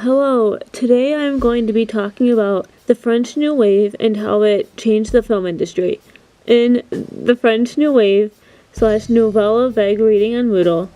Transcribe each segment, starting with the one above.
Hello, today I'm going to be talking about the French New Wave and how it changed the film industry. In the French New Wave / Nouvelle Vague reading on Moodle,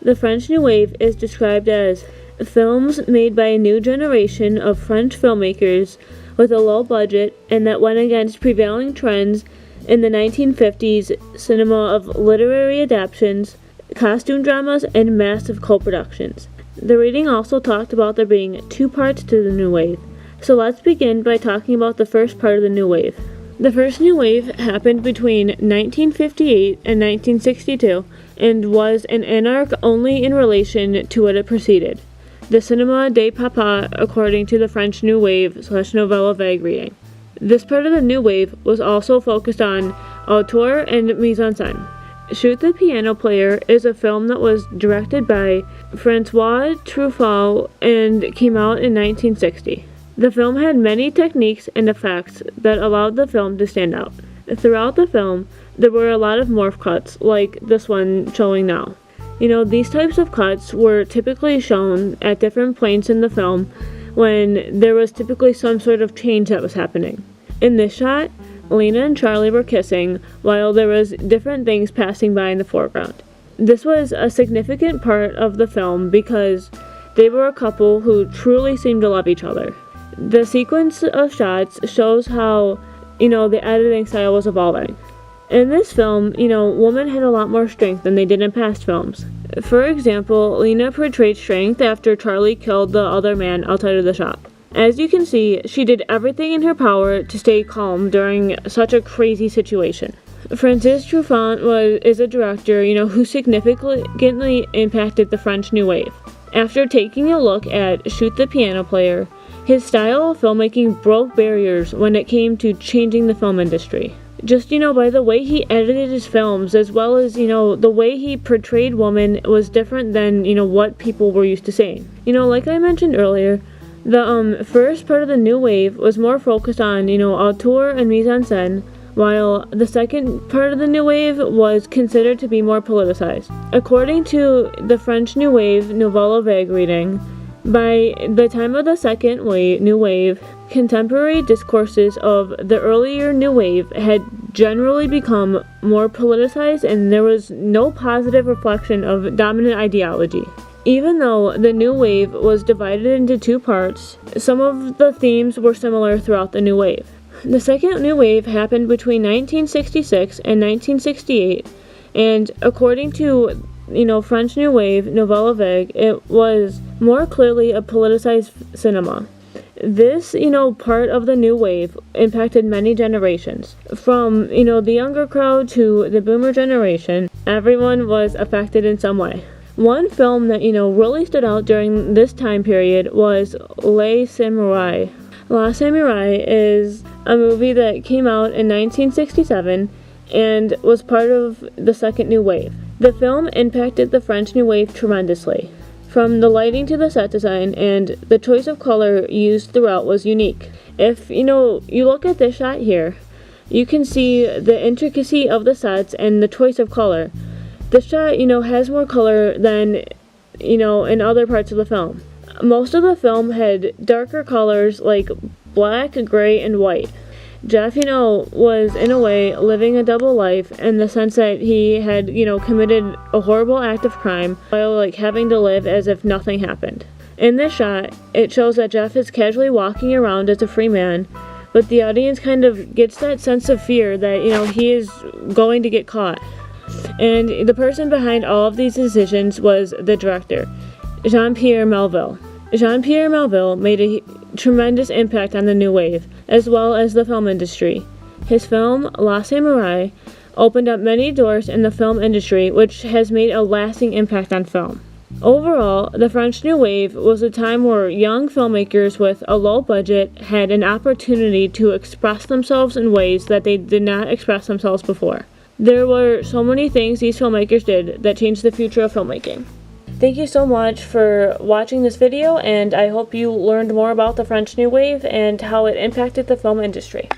the French New Wave is described as films made by a new generation of French filmmakers with a low budget and that went against prevailing trends in the 1950s cinema of literary adaptations, costume dramas, and massive co-productions. The reading also talked about there being two parts to the New Wave. So let's begin by talking about the first part of the New Wave. The first New Wave happened between 1958 and 1962 and was an anarch only in relation to what it preceded, the Cinéma de Papa, according to the French New Wave / Nouvelle Vague reading. This part of the New Wave was also focused on auteur and mise en scène. Shoot the Piano Player is a film that was directed by Francois Truffaut and came out in 1960. The film had many techniques and effects that allowed the film to stand out. Throughout the film, there were a lot of morph cuts, like this one showing now. These types of cuts were typically shown at different points in the film when there was typically some sort of change that was happening. In this shot, Lena and Charlie were kissing while there was different things passing by in the foreground. This was a significant part of the film because they were a couple who truly seemed to love each other. The sequence of shots shows how, the editing style was evolving. In this film, women had a lot more strength than they did in past films. For example, Lena portrayed strength after Charlie killed the other man outside of the shop. As you can see, she did everything in her power to stay calm during such a crazy situation. Francois Truffaut is a director, who significantly impacted the French New Wave. After taking a look at Shoot the Piano Player, his style of filmmaking broke barriers when it came to changing the film industry. Just, by the way he edited his films, as well as, the way he portrayed women was different than, what people were used to seeing. Like I mentioned earlier, the first part of the New Wave was more focused on, auteur and mise en scène, while the second part of the New Wave was considered to be more politicized. According to the French New Wave Nouvelle Vague reading, by the time of the second New Wave, contemporary discourses of the earlier New Wave had generally become more politicized and there was no positive reflection of dominant ideology. Even though the New Wave was divided into two parts, some of the themes were similar throughout the New Wave. The second New Wave happened between 1966 and 1968, and according to French New Wave Nouvelle Vague, it was more clearly a politicized cinema. This, part of the New Wave impacted many generations. From, the younger crowd to the boomer generation, everyone was affected in some way. One film that, really stood out during this time period was Les Samurai. La Samurai is a movie that came out in 1967 and was part of the second New Wave. The film impacted the French New Wave tremendously. From the lighting to the set design and the choice of color used throughout was unique. If, you look at this shot here, you can see the intricacy of the sets and the choice of color. This shot, has more color than, in other parts of the film. Most of the film had darker colors like black, gray, and white. Jeff, was in a way living a double life in the sense that he had, committed a horrible act of crime while having to live as if nothing happened. In this shot, it shows that Jeff is casually walking around as a free man, but the audience kind of gets that sense of fear that, he is going to get caught. And the person behind all of these decisions was the director, Jean-Pierre Melville. Jean-Pierre Melville made a tremendous impact on the New Wave, as well as the film industry. His film, La Samurai, opened up many doors in the film industry, which has made a lasting impact on film. Overall, the French New Wave was a time where young filmmakers with a low budget had an opportunity to express themselves in ways that they did not express themselves before. There were so many things these filmmakers did that changed the future of filmmaking. Thank you so much for watching this video, and I hope you learned more about the French New Wave and how it impacted the film industry.